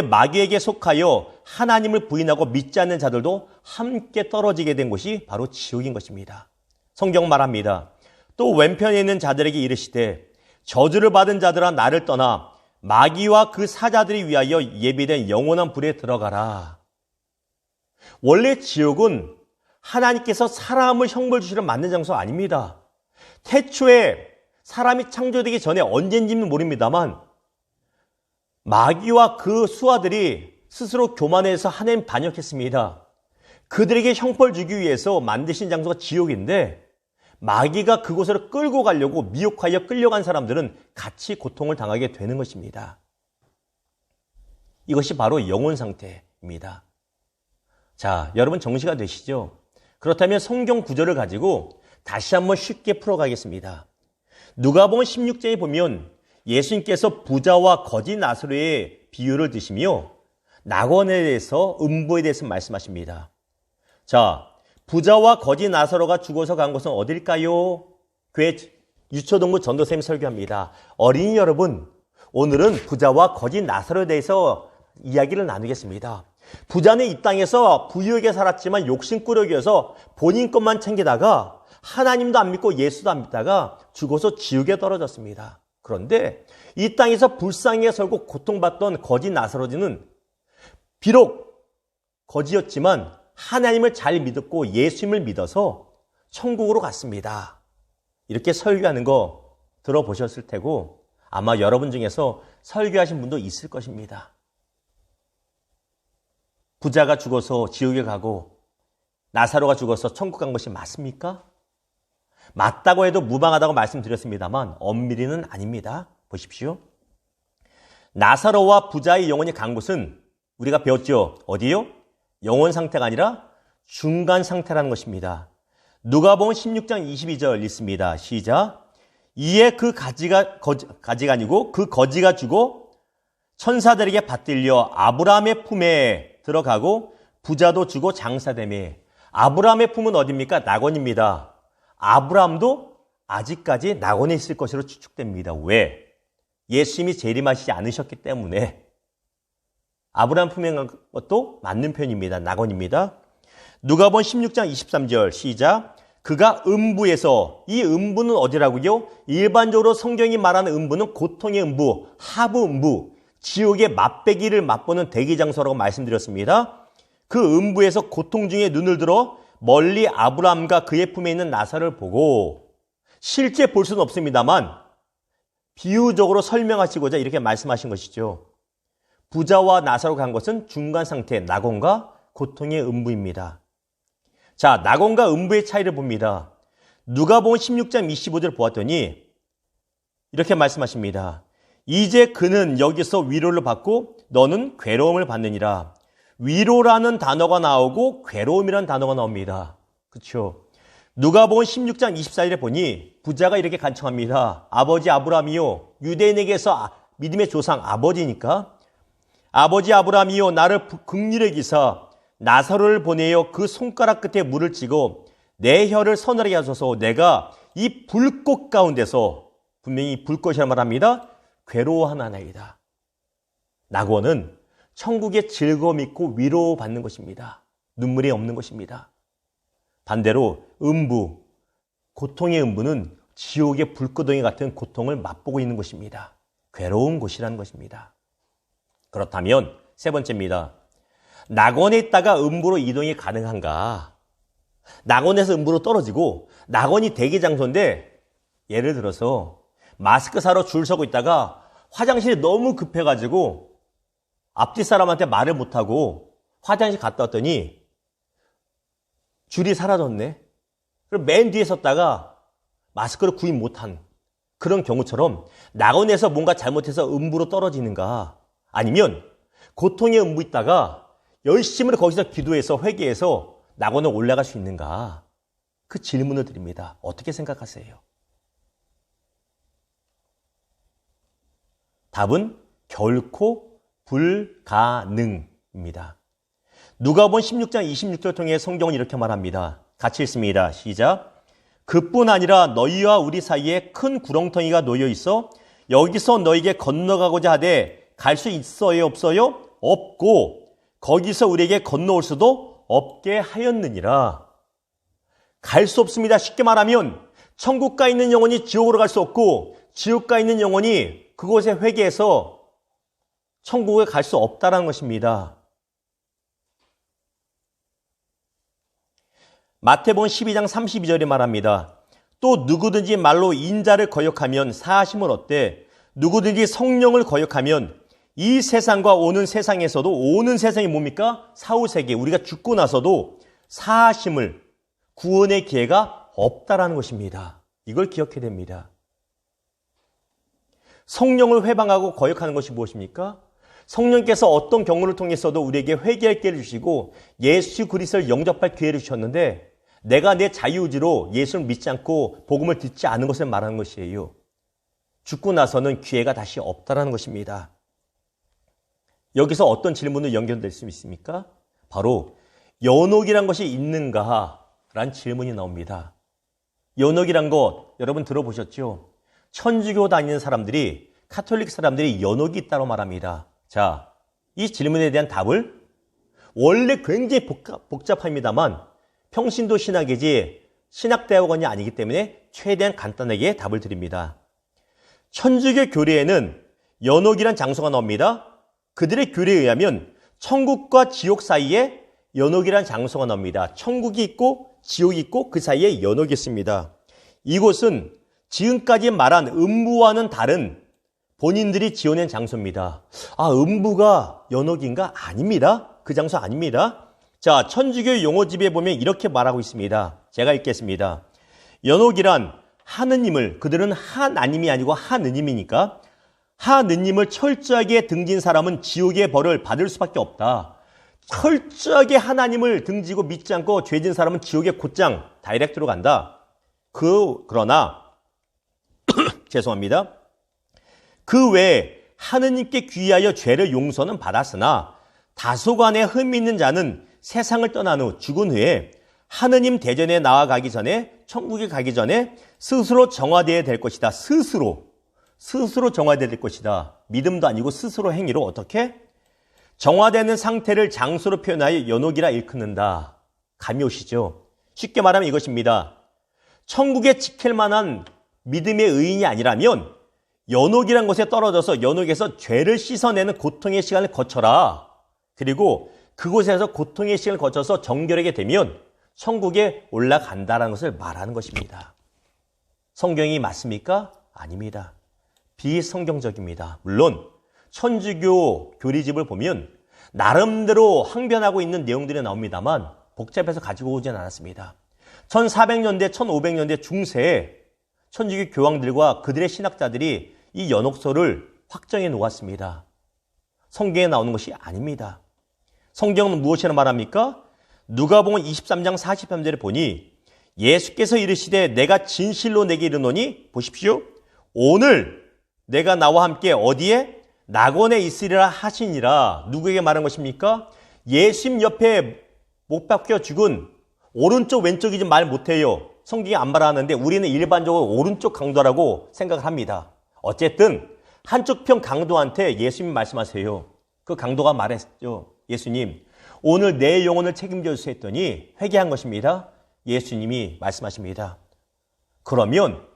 마귀에게 속하여 하나님을 부인하고 믿지 않는 자들도 함께 떨어지게 된 곳이 바로 지옥인 것입니다. 성경 말합니다. 또 왼편에 있는 자들에게 이르시되 저주를 받은 자들아 나를 떠나 마귀와 그 사자들이 위하여 예비된 영원한 불에 들어가라. 원래 지옥은 하나님께서 사람을 형벌 주시러 만든 장소 아닙니다. 태초에 사람이 창조되기 전에 언젠지는 모릅니다만 마귀와 그 수하들이 스스로 교만해서 하나님 반역했습니다. 그들에게 형벌 주기 위해서 만드신 장소가 지옥인데 마귀가 그곳으로 끌고 가려고 미혹하여 끌려간 사람들은 같이 고통을 당하게 되는 것입니다. 이것이 바로 영혼 상태입니다. 자, 여러분 정리가 되시죠? 그렇다면 성경 구절을 가지고 다시 한번 쉽게 풀어가겠습니다. 누가복음 16장에 보면 예수님께서 부자와 거지 나사로의 비유를 드시며 낙원에 대해서 음부에 대해서 말씀하십니다. 자, 부자와 거지 나사로가 죽어서 간 곳은 어딜까요? 교회 유초동부 전도쌤이 설교합니다. 어린이 여러분, 오늘은 부자와 거지 나사로에 대해서 이야기를 나누겠습니다. 부자는 이 땅에서 부유하게 살았지만 욕심꾸러기여서 본인 것만 챙기다가 하나님도 안 믿고 예수도 안 믿다가 죽어서 지옥에 떨어졌습니다. 그런데 이 땅에서 불쌍하게 살고 고통받던 거지 나사로는 비록 거지였지만 하나님을 잘 믿었고 예수님을 믿어서 천국으로 갔습니다. 이렇게 설교하는 거 들어보셨을 테고 아마 여러분 중에서 설교하신 분도 있을 것입니다. 부자가 죽어서 지옥에 가고 나사로가 죽어서 천국 간 것이 맞습니까? 맞다고 해도 무방하다고 말씀드렸습니다만 엄밀히는 아닙니다. 보십시오. 나사로와 부자의 영혼이 간 곳은 우리가 배웠죠. 어디요? 영혼 상태가 아니라 중간 상태라는 것입니다. 누가복음 16장 22절 읽습니다. 시작. 이에 그 가지가 아니고 그 거지가 죽어 천사들에게 받들려 아브라함의 품에 들어가고 부자도 죽어 장사되매. 아브라함의 품은 어디입니까? 낙원입니다. 아브라함도 아직까지 낙원에 있을 것으로 추측됩니다. 왜? 예수님이 재림하시지 않으셨기 때문에. 아브라함 품에 간 것도 맞는 표현입니다. 낙원입니다. 누가복음 16장 23절 시작. 그가 음부에서, 이 음부는 어디라고요? 일반적으로 성경이 말하는 음부는 고통의 음부, 하부 음부, 지옥의 맛배기를 맛보는 대기장소라고 말씀드렸습니다. 그 음부에서 고통 중에 눈을 들어 멀리 아브라함과 그의 품에 있는 나사로를 보고, 실제 볼 수는 없습니다만 비유적으로 설명하시고자 이렇게 말씀하신 것이죠. 부자와 나사로 간 것은 중간 상태, 낙원과 고통의 음부입니다. 자, 낙원과 음부의 차이를 봅니다. 누가복음 16장 25절 보았더니 이렇게 말씀하십니다. 이제 그는 여기서 위로를 받고 너는 괴로움을 받느니라. 위로라는 단어가 나오고 괴로움이라는 단어가 나옵니다. 그렇죠? 누가복음 16장 24절에 보니 부자가 이렇게 간청합니다. 아버지 아브라함이요, 유대인에게서 믿음의 조상 아버지니까, 아버지 아브라함이요, 나를 긍휼히 여기사 나사로를 보내어 그 손가락 끝에 물을 찌고 내 혀를 서늘하게 하소서. 내가 이 불꽃 가운데서, 분명히 불꽃이라 말합니다, 괴로워하나이다. 낙원은 천국의 즐거움 있고 위로받는 것입니다. 눈물이 없는 것입니다. 반대로 음부, 고통의 음부는 지옥의 불구덩이 같은 고통을 맛보고 있는 곳입니다. 괴로운 곳이라는 것입니다. 그렇다면 세 번째입니다. 낙원에 있다가 음부로 이동이 가능한가? 낙원에서 음부로 떨어지고 낙원이 대기장소인데, 예를 들어서 마스크 사러 줄 서고 있다가 화장실이 너무 급해가지고 앞뒤 사람한테 말을 못하고 화장실 갔다 왔더니 줄이 사라졌네. 그럼 맨 뒤에 섰다가 마스크를 구입 못한 그런 경우처럼 낙원에서 뭔가 잘못해서 음부로 떨어지는가, 아니면 고통의 음부 있다가 열심히 거기서 기도해서 회개해서 낙원에 올라갈 수 있는가, 그 질문을 드립니다. 어떻게 생각하세요? 답은 결코 불가능입니다. 누가복음 16장 26절을 통해 성경은 이렇게 말합니다. 같이 읽습니다. 시작. 그뿐 아니라 너희와 우리 사이에 큰 구렁텅이가 놓여 있어 여기서 너에게 건너가고자 하되 갈 수 있어요 없어요? 없고 거기서 우리에게 건너올 수도 없게 하였느니라. 갈 수 없습니다. 쉽게 말하면 천국 가 있는 영혼이 지옥으로 갈 수 없고 지옥 가 있는 영혼이 그곳에 회개해서 천국에 갈 수 없다는 것입니다. 마태복음 12장 32절에 말합니다. 또 누구든지 말로 인자를 거역하면 사하심을 얻되 누구든지 성령을 거역하면 이 세상과 오는 세상에서도 오는 세상이 뭡니까? 사후세계 우리가 죽고 나서도 사하심을 구원의 기회가 없다라는 것입니다. 이걸 기억해야 됩니다. 성령을 회방하고 거역하는 것이 무엇입니까? 성령께서 어떤 경우를 통해서도 우리에게 회개할 기회를 주시고 예수 그리스도를 영접할 기회를 주셨는데 내가 내 자유의지로 예수를 믿지 않고 복음을 듣지 않은 것을 말하는 것이에요. 죽고 나서는 기회가 다시 없다라는 것입니다. 여기서 어떤 질문으로 연결될 수 있습니까? 바로 연옥이란 것이 있는가? 라는 질문이 나옵니다. 연옥이란 것 여러분 들어보셨죠? 천주교 다니는 사람들이 카톨릭 사람들이 연옥이 있다고 말합니다. 자, 이 질문에 대한 답을 원래 굉장히 복잡합니다만 평신도 신학이지 신학대학원이 아니기 때문에 최대한 간단하게 답을 드립니다. 천주교 교리에는 연옥이란 장소가 나옵니다. 그들의 교리에 의하면 천국과 지옥 사이에 연옥이란 장소가 나옵니다. 천국이 있고 지옥이 있고 그 사이에 연옥이 있습니다. 이곳은 지금까지 말한 음부와는 다른 본인들이 지어낸 장소입니다. 아, 음부가 연옥인가? 아닙니다. 그 장소 아닙니다. 자, 천주교 용어집에 보면 이렇게 말하고 있습니다. 제가 읽겠습니다. 연옥이란 하느님을, 그들은 하나님이 아니고 하느님이니까 하느님을 철저하게 등진 사람은 지옥의 벌을 받을 수밖에 없다. 철저하게 하나님을 등지고 믿지 않고 죄진 사람은 지옥의 곧장 다이렉트로 간다. 그러나 죄송합니다. 그 외에 하느님께 귀하여 죄를 용서는 받았으나 다소간의 흠이 있는 자는 세상을 떠난 후 죽은 후에 하느님 대전에 나아가기 전에 천국에 가기 전에 스스로 정화되어야 될 것이다. 스스로 정화되어야 될 것이다. 믿음도 아니고 스스로 행위로 어떻게? 정화되는 상태를 장소로 표현하여 연옥이라 일컫는다. 감이 오시죠? 쉽게 말하면 이것입니다. 천국에 지킬 만한 믿음의 의인이 아니라면 연옥이란 곳에 떨어져서 연옥에서 죄를 씻어내는 고통의 시간을 거쳐라. 그리고 그곳에서 고통의 시간을 거쳐서 정결하게 되면 천국에 올라간다는 것을 말하는 것입니다. 성경이 맞습니까? 아닙니다. 비성경적입니다. 물론 천주교 교리집을 보면 나름대로 항변하고 있는 내용들이 나옵니다만 복잡해서 가지고 오진 않았습니다. 1400년대, 1500년대 중세에 천주교 교황들과 그들의 신학자들이 이 연옥소를 확정해 놓았습니다. 성경에 나오는 것이 아닙니다. 성경은 무엇이라 말합니까? 누가복음 23장 43절에 보니 예수께서 이르시되 내가 진실로 내게 이르노니 보십시오. 오늘 내가 나와 함께 어디에? 낙원에 있으리라 하시니라. 누구에게 말한 것입니까? 예수님 옆에 못 박혀 죽은 오른쪽 왼쪽이지 말 못해요. 성경이 안 말하는데 우리는 일반적으로 오른쪽 강도라고 생각을 합니다. 어쨌든 한쪽 편 강도한테 예수님 말씀하세요. 그 강도가 말했죠. 예수님, 오늘 내 영혼을 책임져 주세요 했더니 회개한 것입니다. 예수님이 말씀하십니다. 그러면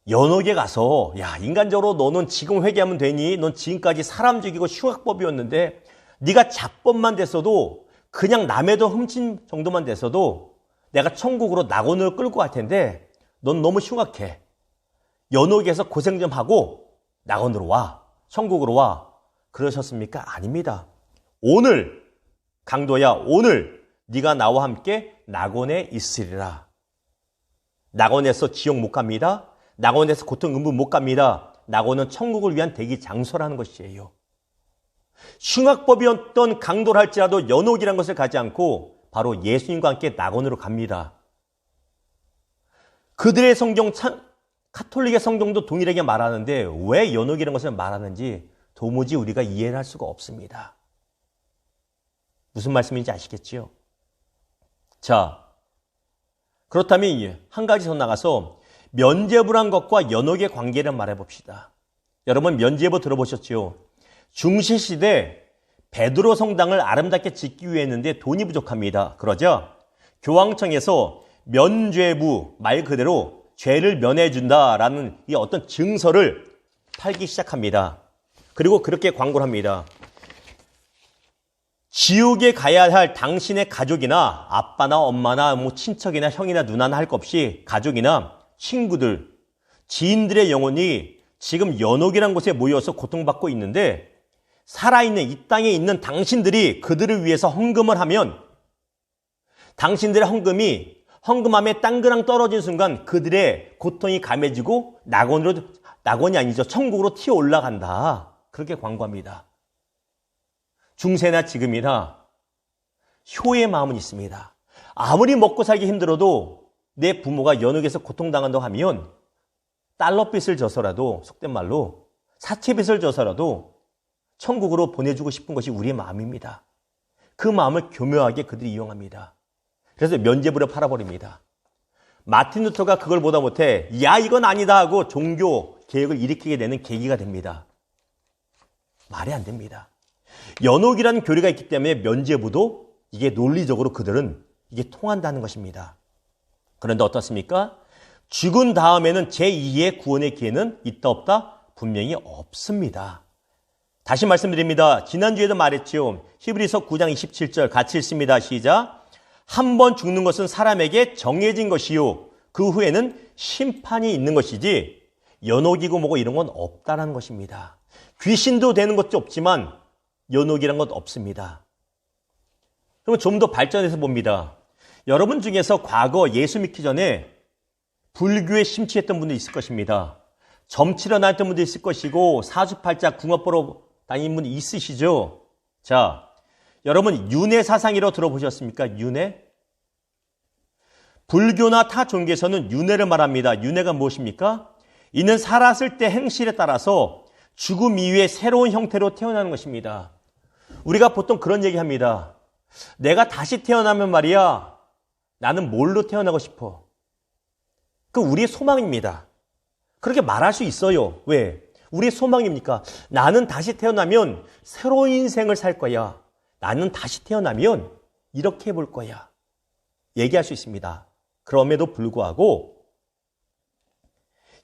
연옥에 가서 야, 인간적으로 너는 지금 회개하면 되니? 넌 지금까지 사람 죽이고 흉악법이었는데 네가 잡범만 됐어도 그냥 남의 돈 훔친 정도만 됐어도 내가 천국으로 낙원으로 끌고 갈 텐데 넌 너무 흉악해. 연옥에서 고생 좀 하고 낙원으로 와. 천국으로 와. 그러셨습니까? 아닙니다. 오늘 강도야, 오늘 네가 나와 함께 낙원에 있으리라. 낙원에서 지옥 못 갑니다. 낙원에서 고통 음부 못 갑니다. 낙원은 천국을 위한 대기 장소라는 것이에요. 흉악법이었던 강도를 할지라도 연옥이라는 것을 가지 않고 바로 예수님과 함께 낙원으로 갑니다. 그들의 성경, 카톨릭의 성경도 동일하게 말하는데 왜 연옥이라는 것을 말하는지 도무지 우리가 이해를 할 수가 없습니다. 무슨 말씀인지 아시겠지요? 자, 그렇다면 한 가지 더 나가서 면죄부란 것과 연옥의 관계를 말해봅시다. 여러분 면죄부 들어보셨죠? 중세시대 베드로 성당을 아름답게 짓기 위해 했는데 돈이 부족합니다. 그러자 교황청에서 면죄부, 말 그대로 죄를 면해준다라는 이 어떤 증서를 팔기 시작합니다. 그리고 그렇게 광고를 합니다. 지옥에 가야 할 당신의 가족이나 아빠나 엄마나 뭐 친척이나 형이나 누나나 할 것 없이 가족이나 친구들, 지인들의 영혼이 지금 연옥이라는 곳에 모여서 고통받고 있는데 살아있는 이 땅에 있는 당신들이 그들을 위해서 헌금을 하면 당신들의 헌금함에 땅그랑 떨어진 순간 그들의 고통이 감해지고 낙원이 아니죠. 천국으로 튀어 올라간다. 그렇게 광고합니다. 중세나 지금이나 효의 마음은 있습니다. 아무리 먹고 살기 힘들어도 내 부모가 연옥에서 고통당한다고 하면 달러빚을 져서라도, 속된 말로 사채빚을 져서라도 천국으로 보내주고 싶은 것이 우리의 마음입니다. 그 마음을 교묘하게 그들이 이용합니다. 그래서 면죄부를 팔아버립니다. 마틴 루터가 그걸 보다 못해 야 이건 아니다 하고 종교 개혁을 일으키게 되는 계기가 됩니다. 말이 안 됩니다. 연옥이라는 교리가 있기 때문에 면죄부도 이게 논리적으로 그들은 이게 통한다는 것입니다. 그런데 어떻습니까? 죽은 다음에는 제2의 구원의 기회는 있다 없다? 분명히 없습니다. 다시 말씀드립니다. 지난주에도 말했죠. 히브리서 9장 27절 같이 읽습니다. 시작. 한 번 죽는 것은 사람에게 정해진 것이요. 그 후에는 심판이 있는 것이지 연옥이고 뭐고 이런 건 없다는 것입니다. 귀신도 되는 것도 없지만 연옥이란 것 없습니다. 그러면 좀 더 발전해서 봅니다. 여러분 중에서 과거 예수 믿기 전에 불교에 심취했던 분도 있을 것입니다. 점치러 다녔던 분도 있을 것이고 사주팔자 궁합 보러 다니는 분이 있으시죠? 자, 여러분 윤회 사상이라고 들어보셨습니까? 윤회? 불교나 타 종교에서는 윤회를 말합니다. 윤회가 무엇입니까? 이는 살았을 때 행실에 따라서 죽음 이후에 새로운 형태로 태어나는 것입니다. 우리가 보통 그런 얘기합니다. 내가 다시 태어나면 말이야, 나는 뭘로 태어나고 싶어? 그 우리의 소망입니다. 그렇게 말할 수 있어요. 왜? 우리의 소망입니까? 나는 다시 태어나면 새로운 인생을 살 거야. 나는 다시 태어나면 이렇게 해볼 거야. 얘기할 수 있습니다. 그럼에도 불구하고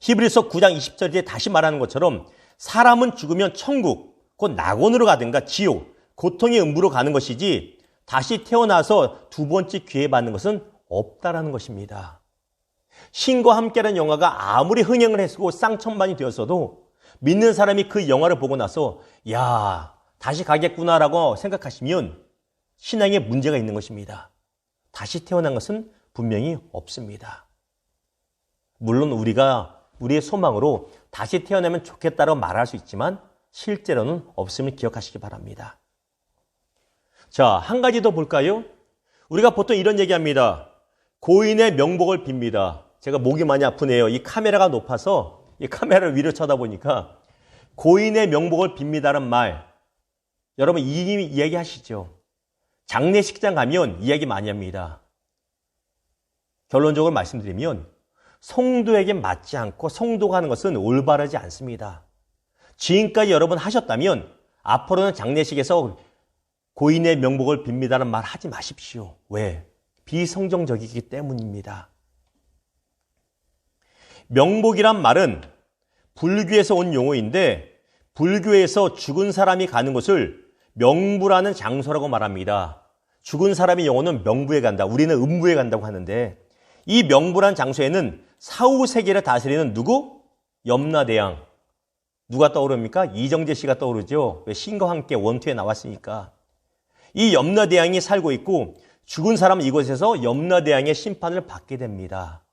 히브리서 9장 20절에 다시 말하는 것처럼 사람은 죽으면 천국, 곧 낙원으로 가든가 지옥, 고통의 음부로 가는 것이지 다시 태어나서 두 번째 기회 받는 것은 없다라는 것입니다. 신과 함께라는 영화가 아무리 흥행을 했고 쌍천만이 되었어도 믿는 사람이 그 영화를 보고 나서 야, 다시 가겠구나라고 생각하시면 신앙에 문제가 있는 것입니다. 다시 태어난 것은 분명히 없습니다. 물론 우리의 소망으로 다시 태어나면 좋겠다고 말할 수 있지만 실제로는 없음을 기억하시기 바랍니다. 자, 한 가지 더 볼까요? 우리가 보통 이런 얘기합니다. 고인의 명복을 빕니다. 제가 목이 많이 아프네요. 이 카메라가 높아서 이 카메라를 위로 쳐다보니까 고인의 명복을 빕니다라는 말 여러분 이미 이야기하시죠? 장례식장 가면 이야기 많이 합니다. 결론적으로 말씀드리면 성도에게 맞지 않고 성도가 하는 것은 올바르지 않습니다. 지금까지 여러분 하셨다면 앞으로는 장례식에서 고인의 명복을 빕니다라는 말 하지 마십시오. 왜? 비성경적이기 때문입니다. 명복이란 말은 불교에서 온 용어인데 불교에서 죽은 사람이 가는 곳을 명부라는 장소라고 말합니다. 죽은 사람의 영혼은 명부에 간다. 우리는 음부에 간다고 하는데 이 명부란 장소에는 사후 세계를 다스리는 누구? 염라대왕. 누가 떠오릅니까? 이정재 씨가 떠오르죠. 왜 신과 함께 원투에 나왔으니까. 이 염라대왕이 살고 있고 죽은 사람은 이곳에서 염라대왕의 심판을 받게 됩니다.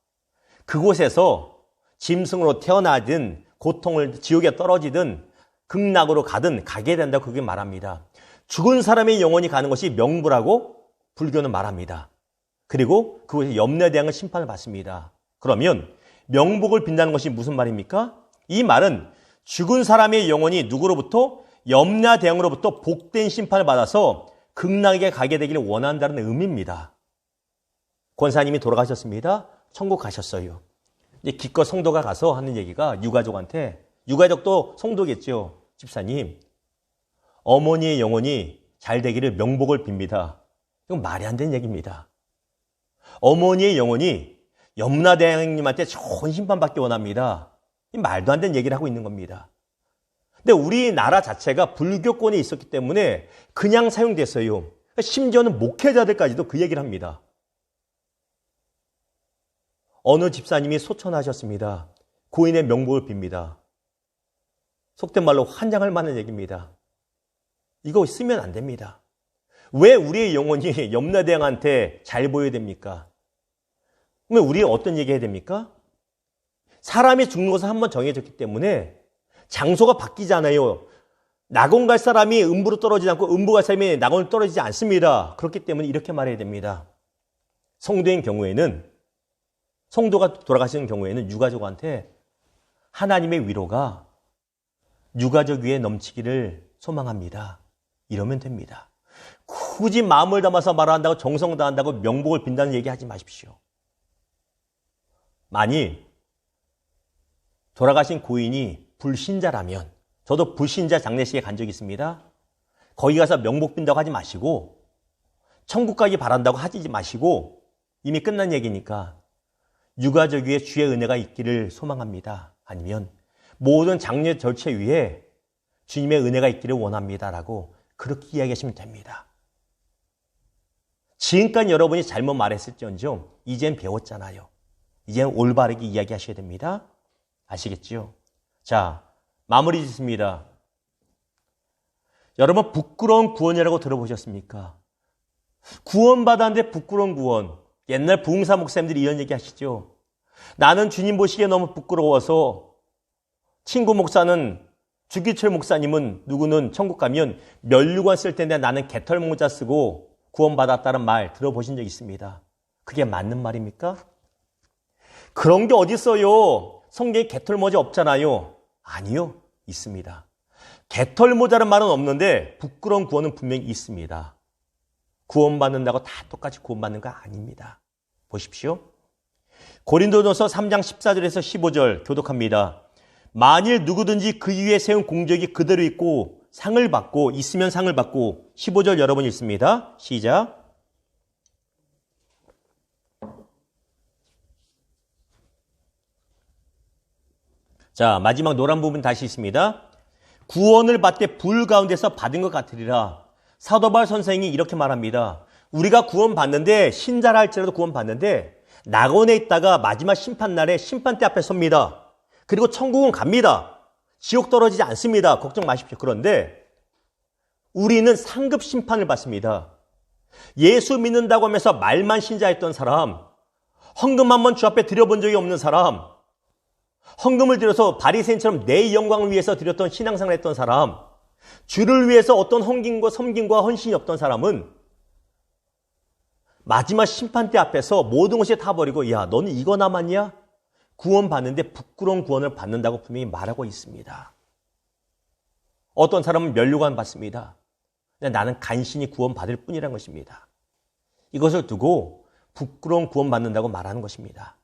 그곳에서 짐승으로 태어나든 고통을 지옥에 떨어지든 극락으로 가든 가게 된다고 그게 말합니다. 죽은 사람의 영혼이 가는 것이 명부라고 불교는 말합니다. 그리고 그곳에 염라대왕의 심판을 받습니다. 그러면 명복을 빈다는 것이 무슨 말입니까? 이 말은 죽은 사람의 영혼이 누구로부터? 염라대왕으로부터 복된 심판을 받아서 극락에 가게 되기를 원한다는 의미입니다. 권사님이 돌아가셨습니다. 천국 가셨어요. 이제 기껏 성도가 가서 하는 얘기가 유가족한테, 유가족도 성도겠죠. 집사님, 어머니의 영혼이 잘 되기를 명복을 빕니다. 이건 말이 안 되는 얘기입니다. 어머니의 영혼이 염라대왕님한테 좋은 심판받기 원합니다. 이 말도 안 되는 얘기를 하고 있는 겁니다. 근데 우리나라 자체가 불교권에 있었기 때문에 그냥 사용됐어요. 심지어는 목회자들까지도 그 얘기를 합니다. 어느 집사님이 소천하셨습니다. 고인의 명복을 빕니다. 속된 말로 환장할 만한 얘기입니다. 이거 쓰면 안 됩니다. 왜 우리의 영혼이 염라대왕한테 잘 보여야 됩니까? 그러면 우리 어떤 얘기 해야 됩니까? 사람이 죽는 것은 한번 정해졌기 때문에 장소가 바뀌잖아요. 낙원 갈 사람이 음부로 떨어지지 않고 음부 갈 사람이 낙원으로 떨어지지 않습니다. 그렇기 때문에 이렇게 말해야 됩니다. 성도인 경우에는, 성도가 돌아가시는 경우에는 유가족한테 하나님의 위로가 유가족 위에 넘치기를 소망합니다. 이러면 됩니다. 굳이 마음을 담아서 말한다고 정성 다한다고 명복을 빈다는 얘기 하지 마십시오. 만일 돌아가신 고인이 불신자라면, 저도 불신자 장례식에 간 적이 있습니다. 거기 가서 명복 빈다고 하지 마시고 천국 가기 바란다고 하지 마시고 이미 끝난 얘기니까 유가족 위에 주의 은혜가 있기를 소망합니다. 아니면 모든 장례 절차 위에 주님의 은혜가 있기를 원합니다라고 그렇게 이야기하시면 됩니다. 지금까지 여러분이 잘못 말했을지언정 이젠 배웠잖아요. 이젠 올바르게 이야기하셔야 됩니다. 아시겠지요? 자, 마무리 짓습니다. 여러분, 부끄러운 구원이라고 들어보셨습니까? 구원받았는데 부끄러운 구원. 옛날 부흥사 목사님들이 이런 얘기 하시죠. 나는 주님 보시기에 너무 부끄러워서 친구 목사는 주기철 목사님은 누구는 천국 가면 면류관 쓸 텐데 나는 개털 모자 쓰고 구원받았다는 말 들어보신 적 있습니다. 그게 맞는 말입니까? 그런 게 어디 있어요? 성경에 개털 모자 없잖아요. 아니요, 있습니다. 개털 모자란 말은 없는데 부끄러운 구원은 분명히 있습니다. 구원받는다고 다 똑같이 구원받는 거 아닙니다. 보십시오. 고린도전서 3장 14절에서 15절 교독합니다. 만일 누구든지 그 위에 세운 공적이 그대로 있고 상을 받고 있으면 상을 받고 15절 여러분 읽습니다. 시작. 자, 마지막 노란 부분 다시 있습니다. 구원을 받되 불 가운데서 받은 것 같으리라. 사도 바울 선생이 이렇게 말합니다. 우리가 구원받는데, 신자라 할지라도 구원받는데 낙원에 있다가 마지막 심판날에 심판대 앞에 섭니다. 그리고 천국은 갑니다. 지옥 떨어지지 않습니다. 걱정 마십시오. 그런데 우리는 상급 심판을 받습니다. 예수 믿는다고 하면서 말만 신자했던 사람, 헌금 한번 주 앞에 드려본 적이 없는 사람, 헌금을 들여서 바리새인처럼 내 영광을 위해서 드렸던 신앙생활을 했던 사람, 주를 위해서 어떤 헌금과 섬김과 헌신이 없던 사람은 마지막 심판대 앞에서 모든 것이 다 버리고 야, 너는 이거 남았냐? 구원받는데 부끄러운 구원을 받는다고 분명히 말하고 있습니다. 어떤 사람은 면류관 받습니다. 근데 나는 간신히 구원받을 뿐이라는 것입니다. 이것을 두고 부끄러운 구원받는다고 말하는 것입니다.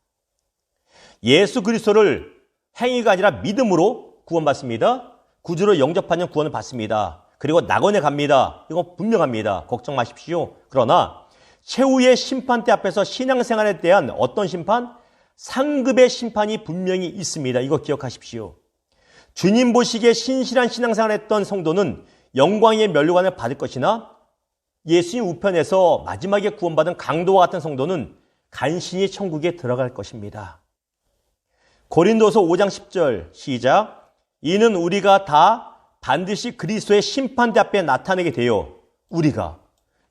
예수 그리스도를 행위가 아니라 믿음으로 구원받습니다. 구주로 영접하는 구원을 받습니다. 그리고 낙원에 갑니다. 이건 분명합니다. 걱정 마십시오. 그러나 최후의 심판대 앞에서 신앙생활에 대한 어떤 심판? 상급의 심판이 분명히 있습니다. 이거 기억하십시오. 주님 보시기에 신실한 신앙생활을 했던 성도는 영광의 면류관을 받을 것이나 예수님 우편에서 마지막에 구원받은 강도와 같은 성도는 간신히 천국에 들어갈 것입니다. 고린도서 5장 10절 시작. 이는 우리가 다 반드시 그리스도의 심판대 앞에 나타내게 되어 우리가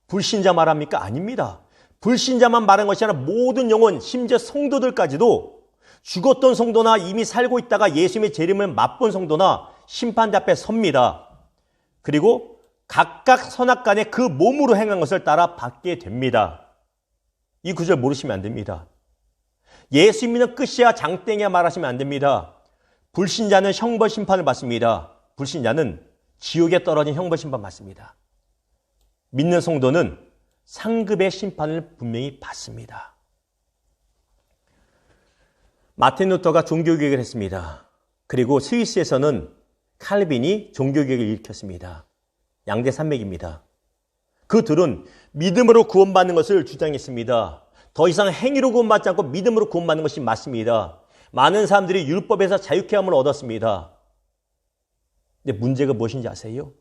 불신자 말합니까? 아닙니다. 불신자만 말한 것이 아니라 모든 영혼, 심지어 성도들까지도 죽었던 성도나 이미 살고 있다가 예수님의 재림을 맛본 성도나 심판대 앞에 섭니다. 그리고 각각 선악간에 그 몸으로 행한 것을 따라 받게 됩니다. 이 구절 모르시면 안 됩니다. 예수 믿는 끝이야 장땡이야 말하시면 안 됩니다. 불신자는 형벌 심판을 받습니다. 불신자는 지옥에 떨어진 형벌 심판 받습니다. 믿는 성도는 상급의 심판을 분명히 받습니다. 마틴 루터가 종교개혁을 했습니다. 그리고 스위스에서는 칼빈이 종교개혁을 일으켰습니다. 양대산맥입니다. 그 둘은 믿음으로 구원받는 것을 주장했습니다. 더 이상 행위로 구원받지 않고 믿음으로 구원받는 것이 맞습니다. 많은 사람들이 율법에서 자유케함을 얻었습니다. 근데 문제가 무엇인지 아세요?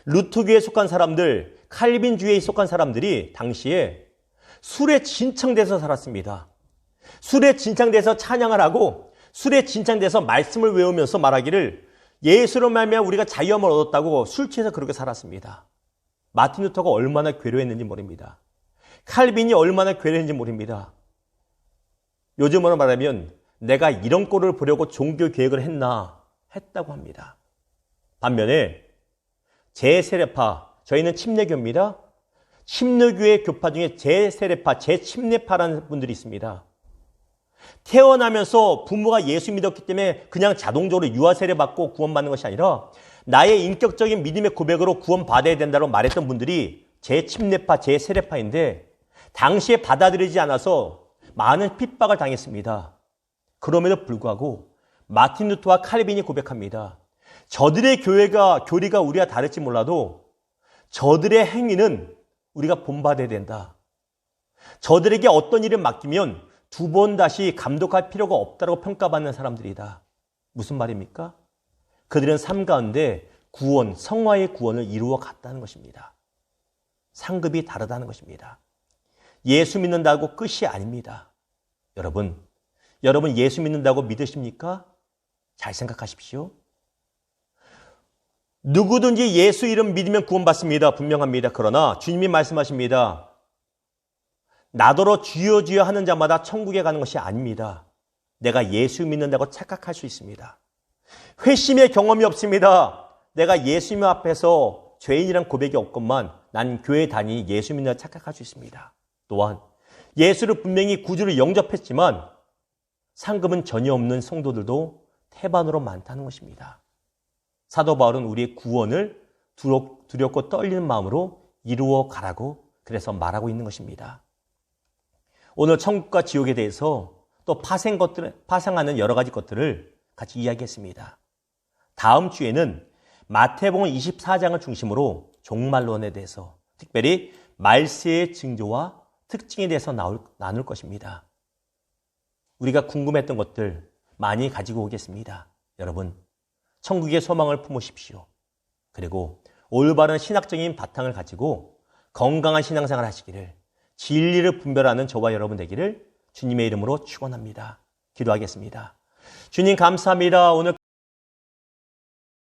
루트교에 속한 사람들, 칼빈주의에 속한 사람들이 당시에 술에 진창돼서 살았습니다. 술에 진창돼서 찬양을 하고 술에 진창돼서 말씀을 외우면서 말하기를 예수로 말미암아 우리가 자유함을 얻었다고 술 취해서 그렇게 살았습니다. 마틴 루터가 얼마나 괴로웠는지 모릅니다. 칼빈이 얼마나 괴로웠는지 모릅니다. 요즘으로 말하면 내가 이런 꼴을 보려고 종교 계획을 했다고 합니다. 반면에 제세례파, 저희는 침례교입니다. 침례교의 교파 중에 제세례파, 제침례파라는 분들이 있습니다. 태어나면서 부모가 예수 믿었기 때문에 그냥 자동적으로 유아세례 받고 구원받는 것이 아니라 나의 인격적인 믿음의 고백으로 구원받아야 된다고 말했던 분들이 제침례파, 제세례파인데 당시에 받아들이지 않아서 많은 핍박을 당했습니다. 그럼에도 불구하고 마틴 루터와 칼빈이 고백합니다. 저들의 교리가 우리와 다를지 몰라도 저들의 행위는 우리가 본받아야 된다. 저들에게 어떤 일을 맡기면 두 번 다시 감독할 필요가 없다고 평가받는 사람들이다. 무슨 말입니까? 그들은 삶 가운데 구원, 성화의 구원을 이루어 갔다는 것입니다. 상급이 다르다는 것입니다. 예수 믿는다고 끝이 아닙니다. 여러분 예수 믿는다고 믿으십니까? 잘 생각하십시오. 누구든지 예수 이름 믿으면 구원받습니다. 분명합니다. 그러나 주님이 말씀하십니다. 나더러 주여 주여 하는 자마다 천국에 가는 것이 아닙니다. 내가 예수 믿는다고 착각할 수 있습니다. 회심의 경험이 없습니다. 내가 예수님 앞에서 죄인이란 고백이 없건만 난 교회 다니니 예수 믿는다고 착각할 수 있습니다. 또한 예수를 분명히 구주로 영접했지만 상급은 전혀 없는 성도들도 태반으로 많다는 것입니다. 사도 바울은 우리의 구원을 두렵고 떨리는 마음으로 이루어 가라고 그래서 말하고 있는 것입니다. 오늘 천국과 지옥에 대해서 또 파생하는 여러 가지 것들을 같이 이야기했습니다. 다음 주에는 마태복음 24장을 중심으로 종말론에 대해서 특별히 말세의 징조와 특징에 대해서 나눌 것입니다. 우리가 궁금했던 것들 많이 가지고 오겠습니다. 여러분, 천국의 소망을 품으십시오. 그리고 올바른 신학적인 바탕을 가지고 건강한 신앙생활을 하시기를, 진리를 분별하는 저와 여러분 되기를 주님의 이름으로 축원합니다. 기도하겠습니다. 주님 감사합니다. 오늘